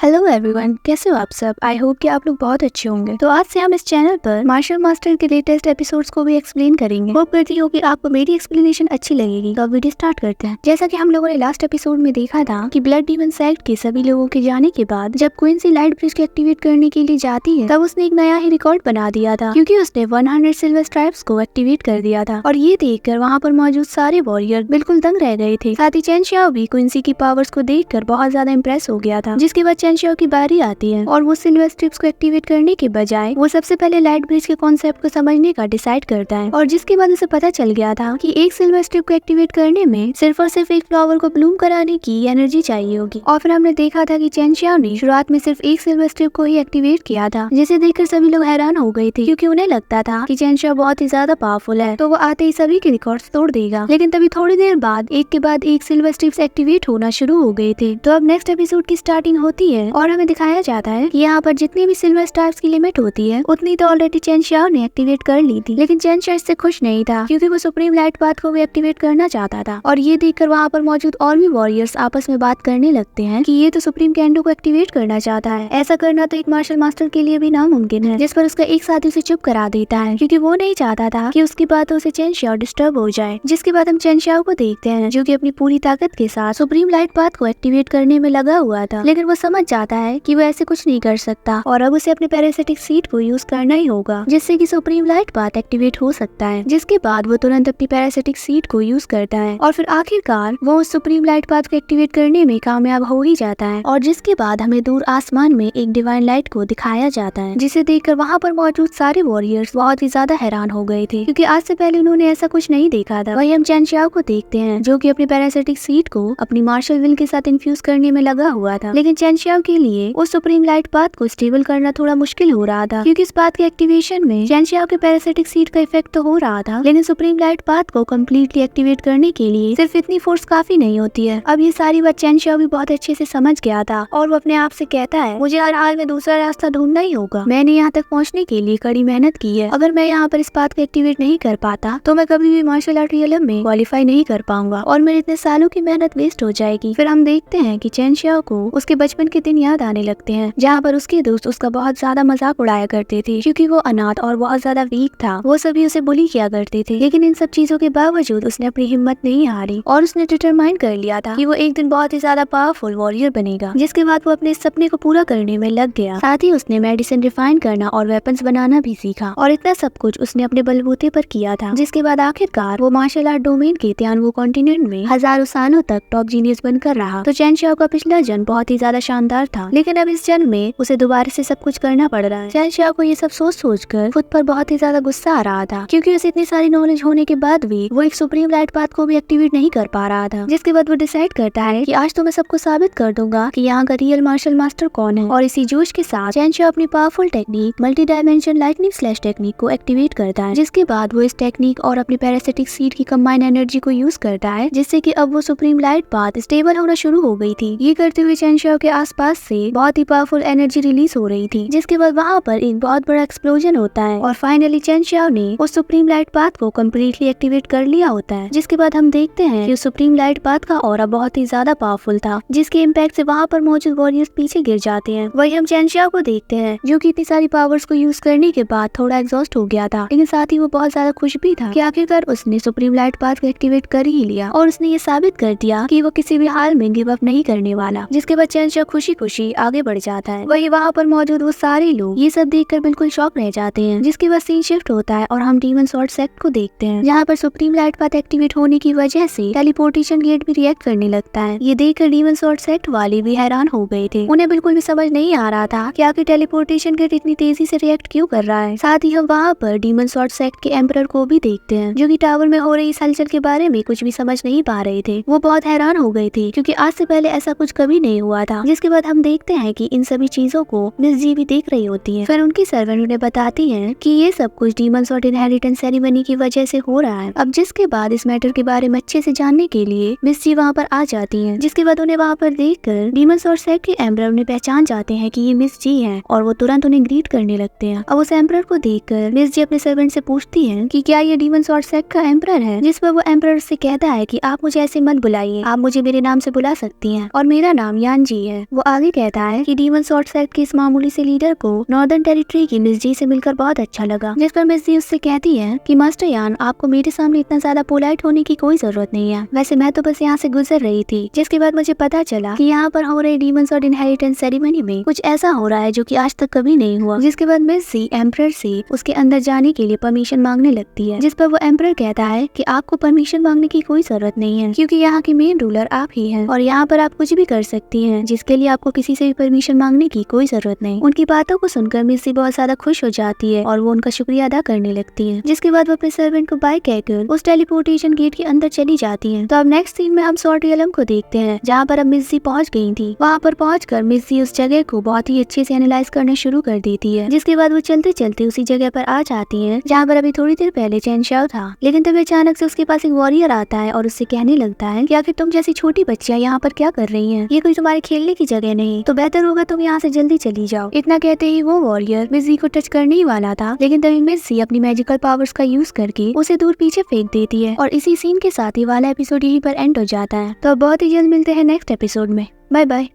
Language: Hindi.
हेलो एवरीवन, कैसे हो आप सब। आई होप कि आप लोग बहुत अच्छे होंगे। तो आज से हम इस चैनल पर मार्शल मास्टर के लेटेस्ट एपिसोड्स को भी एक्सप्लेन करेंगे। होप करती हूँ कि आपको मेरी एक्सप्लेनेशन अच्छी लगेगी। तो अब वीडियो स्टार्ट करते हैं। जैसा कि हम लोगों ने लास्ट एपिसोड में देखा था कि ब्लड डीमन सेक्ट के सभी लोगों के जाने के बाद जब क्वींसी लाइट ब्रिज को एक्टिवेट करने के लिए जाती है तब उसने एक नया ही रिकॉर्ड बना दिया था, क्योंकि उसने 100 सिल्वर स्ट्राइप्स को एक्टिवेट कर दिया था। और ये देखकर वहाँ पर मौजूद सारे वॉरियर बिल्कुल दंग रह गए थे। साथ ही चेन शियाओ भी क्वींसी की पावर्स को देखकर बहुत ज्यादा इम्प्रेस हो गया था। जिसके बाद चेन शियाओ की बारी आती है और वो सिल्वर स्ट्रिप्स को एक्टिवेट करने के बजाय वो सबसे पहले लाइट ब्रिज के कॉन्सेप्ट को समझने का डिसाइड करता है। और जिसके बाद उसे पता चल गया था कि एक सिल्वर स्ट्रिप को एक्टिवेट करने में सिर्फ और सिर्फ एक फ्लावर को ब्लूम कराने की एनर्जी चाहिए होगी। और फिर हमने देखा था कि चेन शियाओ ने शुरुआत में सिर्फ एक सिल्वर स्ट्रिप को ही एक्टिवेट किया था, जिसे देखकर सभी लोग हैरान हो गए थे, क्योंकि उन्हें लगता था कि चेन शियाओ बहुत ही ज्यादा पावरफुल है तो वो आते ही सभी के रिकॉर्ड्स तोड़ देगा। लेकिन तभी थोड़ी देर बाद एक के बाद एक सिल्वर स्ट्रिप्स एक्टिवेट होना शुरू हो गए थे। तो अब नेक्स्ट एपिसोड की स्टार्टिंग होती है और हमें दिखाया जाता है कि यहाँ पर जितनी भी सिल्वर स्टार्स की लिमिट होती है उतनी तो ऑलरेडी चेन शियाओ ने एक्टिवेट कर ली थी। लेकिन चेन शियाओ इससे खुश नहीं था, क्योंकि वो सुप्रीम लाइट पाथ को भी एक्टिवेट करना चाहता था। और ये देखकर वहाँ पर मौजूद और भी वॉरियर्स आपस में बात करने लगते हैं कि ये तो सुप्रीम कैंडो को एक्टिवेट करना चाहता है। ऐसा करना तो एक मार्शल मास्टर के लिए भी नामुमकिन है। जिस पर उसका एक साथी उसे चुप करा देता है, क्योंकि वो नहीं चाहता था कि उसकी बातों से चेन शियाओ डिस्टर्ब हो जाए। जिसके बाद हम चेन शियाओ को देखते हैं जो कि अपनी पूरी ताकत के साथ सुप्रीम लाइट पाथ को एक्टिवेट करने में लगा हुआ था। लेकिन वो समझ जाता है कि वो ऐसे कुछ नहीं कर सकता और अब उसे अपने पैरासिटिक सीट को यूज करना ही होगा, जिससे कि सुप्रीम लाइट पाथ एक्टिवेट हो सकता है। जिसके बाद वो तुरंत अपनी पैरासिटिक सीट को यूज करता है और फिर आखिरकार वो उस सुप्रीम लाइट पाथ को एक्टिवेट करने में कामयाब हो ही जाता है। और जिसके बाद हमें दूर आसमान में एक डिवाइन लाइट को दिखाया जाता है, जिसे देखकर वहाँ पर मौजूद सारे वॉरियर्स बहुत ही ज्यादा हैरान हो गए थे, क्योंकि आज से पहले उन्होंने ऐसा कुछ नहीं देखा था। वही हम चेन शियाओ को देखते हैं जो कि अपनी पैरासिटिक सीट को अपनी मार्शल विल के साथ इन्फ्यूज करने में लगा हुआ था। लेकिन चेन शियाओ के लिए उस सुप्रीम लाइट पाथ को स्टेबल करना थोड़ा मुश्किल हो रहा था, क्योंकि इस पाथ के एक्टिवेशन में चेन शियाओ के पैरासिटिक सीट का इफेक्ट तो हो रहा था, लेकिन सुप्रीम लाइट पाथ को कम्प्लीटली एक्टिवेट करने के लिए सिर्फ इतनी फोर्स काफी नहीं होती है। अब ये सारी बात चेन शियाओ भी बहुत अच्छे से समझ गया था और वो अपने आप से कहता है, मुझे हर हाल में दूसरा रास्ता ढूंढना ही होगा। मैंने यहाँ तक पहुँचने के लिए कड़ी मेहनत की है। अगर मैं यहाँ पर इस पाथ को एक्टिवेट नहीं कर पाता तो मैं कभी भी मार्शल आर्ट रियलम में क्वालिफाई नहीं कर पाऊंगा और मेरे इतने सालों की मेहनत वेस्ट हो जाएगी। फिर हम देखते हैं कि चेन शियाओ को उसके बचपन के दिन याद आने लगते हैं, जहाँ पर उसके दोस्त उसका बहुत ज्यादा मजाक उड़ाया करते थे, क्योंकि वो अनाथ और बहुत ज्यादा वीक था। वो सभी उसे बुली किया करते थे। लेकिन इन सब चीजों के बावजूद उसने अपनी हिम्मत नहीं हारी और उसने डिटरमाइन कर लिया था कि वो एक दिन बहुत ही ज्यादा पावरफुल वॉरियर बनेगा। जिसके बाद वो अपने सपने को पूरा करने में लग गया। साथ ही उसने मेडिसिन रिफाइन करना और वेपन्स बनाना भी सीखा और इतना सब कुछ उसने अपने बलबूते पर किया था। जिसके बाद आखिरकार वो मार्शल आर्ट डोमेन के तियानवो कॉन्टिनेंट में हजारों सालों तक टॉप जीनियस बनकर रहा। तो चेन शियाओ का पिछला जन्म बहुत ही ज्यादा शानदार था, लेकिन अब इस जन्म में उसे दोबारा से सब कुछ करना पड़ रहा है। चेन शियाओ को ये सब सोच कर खुद पर बहुत ही ज्यादा गुस्सा आ रहा था, क्योंकि उसे इतनी सारी नॉलेज होने के बाद भी वो एक सुप्रीम लाइट पाथ को भी एक्टिवेट नहीं कर पा रहा था। जिसके बाद वो डिसाइड करता है कि आज तो मैं सबको साबित कर दूंगा कि यहाँ का रियल मार्शल मास्टर कौन है। और इसी जोश के साथ चेन शियाओ अपनी powerful technique multi dimension lightning slash technique को एक्टिवेट करता है। जिसके बाद वो इस टेक्निक और अपनी पैरासिटिक सीट की कंबाइन एनर्जी को यूज करता है, जिससे कि अब वो सुप्रीम लाइट पाथ स्टेबल होना शुरू हो गई थी। ये करते हुए चेन शियाओ के आसपास से बहुत ही पावरफुल एनर्जी रिलीज हो रही थी। जिसके बाद वहाँ पर एक बहुत बड़ा एक्सप्लोजन होता है और फाइनली चेन शियाओ ने उस सुप्रीम लाइट पाथ को कम्प्लीटली एक्टिवेट कर लिया होता है। जिसके बाद हम देखते हैं कि उस सुप्रीम लाइट पाथ का ऑरा बहुत ही ज्यादा पावरफुल था, जिसके इम्पैक्ट से वहाँ पर मौजूद वॉरियर्स पीछे गिर जाते हैं। वही हम चेन शियाओ को देखते हैं जो कि इतनी सारी पावर्स को यूज करने के बाद थोड़ा एग्जॉस्ट हो गया था, लेकिन साथ ही वो बहुत ज्यादा खुश भी था कि आखिरकार उसने सुप्रीम लाइट पाथ को एक्टिवेट कर ही लिया और उसने ये साबित कर दिया कि वो किसी भी हाल में गिव अप नहीं करने वाला। जिसके बाद चेन शियाओ खुशी खुशी आगे बढ़ जाता है। वही वहाँ पर मौजूद वो सारे लोग ये सब देखकर बिल्कुल शॉक रह जाते हैं। जिसके बाद सीन शिफ्ट होता है और हम डीमन स्वॉर्ड सेक्ट को देखते हैं, जहाँ पर सुप्रीम लाइट पाथ एक्टिवेट होने की वजह से टेलीपोर्टेशन गेट भी रिएक्ट करने लगता है। ये देखकर डीमन स्वॉर्ड सेक्ट वाले भी हैरान हो गए थे। उन्हें बिल्कुल भी समझ नहीं आ रहा था कि आखिर टेलीपोर्टेशन गेट इतनी तेजी से रिएक्ट क्यों कर रहा है। साथ ही हम वहाँ पर डीमन स्वॉर्ड सेक्ट के एम्परर को भी देखते हैं, जो कि टावर में हो रही इस हलचल के बारे में कुछ भी समझ नहीं पा रहे थे। वो बहुत हैरान हो गए थे, क्योंकि आज से पहले ऐसा कुछ कभी नहीं हुआ था। जिसके बाद हम देखते हैं कि इन सभी चीजों को मिस जी भी देख रही होती है। फिर उनकी सर्वेंट उन्हें बताती है कि ये सब कुछ डीमन स्वॉर्ड इनहेरिटेंस सेरेमनी की वजह से हो रहा है। अब जिसके बाद इस मैटर के बारे में अच्छे से जानने के लिए मिस जी वहाँ पर आ जाती है। जिसके बाद उन्हें वहाँ पर देखकर डीमन स्वॉर्ड सेक्ट के एम्परर उन्हें पहचान जाते हैं कि ये मिस जी है और वो तुरंत उन्हें ग्रीट करने लगते हैं। अब उस एम्परर को देखकर मिस जी अपने सर्वेंट से पूछती है कि क्या ये डीमन स्वॉर्ड सेक्ट का एम्परर है। जिस पर वो एम्परर से कहता है कि आप मुझे ऐसे मत बुलाइए, आप मुझे मेरे नाम से बुला सकती हैं और मेरा नाम यान जी है। वो आगे कहता है कि डीमन स्वॉर्ड सेक्ट के इस मामूली से लीडर को नॉर्दर्न टेरिटरी की मिस जी से मिलकर बहुत अच्छा लगा, जिस पर मिस जी उससे कहती है कि मास्टर यान, आपको मेरे सामने इतना ज्यादा पोलाइट होने की कोई जरूरत नहीं है। वैसे मैं तो बस यहाँ से गुजर रही थी। जिसके बाद मुझे पता चला कि यहाँ पर हो रहे डीमन स्वॉर्ड इनहेरिटेंस सेरेमनी में कुछ ऐसा हो रहा है जो कि आज तक कभी नहीं हुआ। जिसके बाद मिस जी एम्परर से उसके अंदर जाने के लिए परमिशन मांगने लगती है, जिस पर वो एम्परर कहता है कि आपको परमिशन मांगने की कोई जरूरत नहीं है, क्योंकि यहाँ की मेन रूलर आप ही हैं और यहाँ पर आप कुछ भी कर सकती हैं, जिसके लिए आपको किसी से भी परमिशन मांगने की कोई जरूरत नहीं। उनकी बातों को सुनकर मिस जी बहुत ज्यादा खुश हो जाती है और वो उनका शुक्रिया अदा करने लगती है। जिसके बाद वो अपने सर्वेंट को बाय कहकर उस टेलीपोर्टेशन गेट के अंदर चली जाती है। तो अब नेक्स्ट सीन में हम स्वॉर्ड रियलम को देखते हैं, जहाँ पर अब मिस जी पहुँच गई थी। वहाँ पर पहुंचकर मिस जी उस जगह को बहुत ही अच्छे से एनालाइज करना शुरू कर देती है। जिसके बाद वो चलते चलते उसी जगह पर आ जाती है जहाँ पर अभी थोड़ी देर पहले चैन शाओ था। लेकिन तभी अचानक से उसके पास एक वॉरियर आता है और उससे कहने लगता है कि आखिर तुम जैसी छोटी बच्चियां यहाँ पर क्या कर रही हैं? ये कोई तुम्हारे खेलने की जगह नहीं, तो बेहतर होगा तुम यहाँ से जल्दी चली जाओ। इतना कहते ही वो वॉरियर मिस जी को टच करने ही वाला था, लेकिन तभी मिस जी अपनी मैजिकल पावर्स का यूज करके उसे दूर पीछे फेंक देती है और इसी सीन के साथ ही वाला एपिसोड यहीं पर एंड हो जाता है। तो बहुत ही जल्द मिलते हैं नेक्स्ट एपिसोड में। Bye bye.